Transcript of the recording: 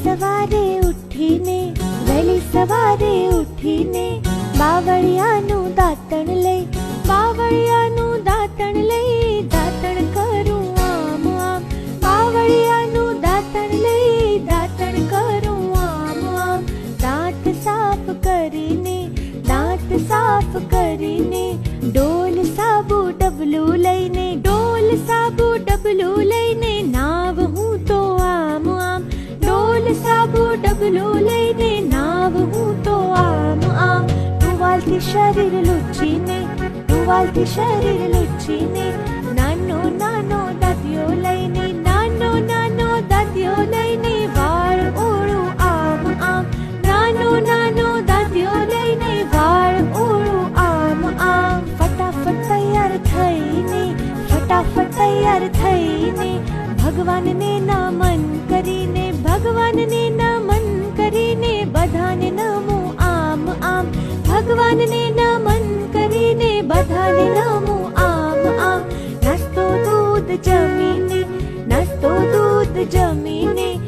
સવારે વહેલી સવારે ઉઠીને બાવળિયાનું દાંતણ લઈ દાંતણ કરું આમ આમ. બાવળિયાનું દાંતણ કરું આમ આમ. દાંત સાફ કરીને ડોલ સાબુ ડબલું લઈને નાવ હું તો આમ આમ. ડોલ સાબુ ડબલું લઈને નાવ હું તો આમ આમ. ટુવાલથી શરીર લૂછીને નાનો નાનો દાંતિયો લઈને વાળ ઓળું આમ આમ. નાનો નાનો દાંતિયો લઈને વાળ ઓળું આમ આમ. ફટાફટ તૈયાર થઈને ભગવાનને નમન કરીને બધાને નમું આમ આમ. ભગવાનને નમન કરીને બધાને નમું આમ આમ. નાસ્તો દૂધ જમીને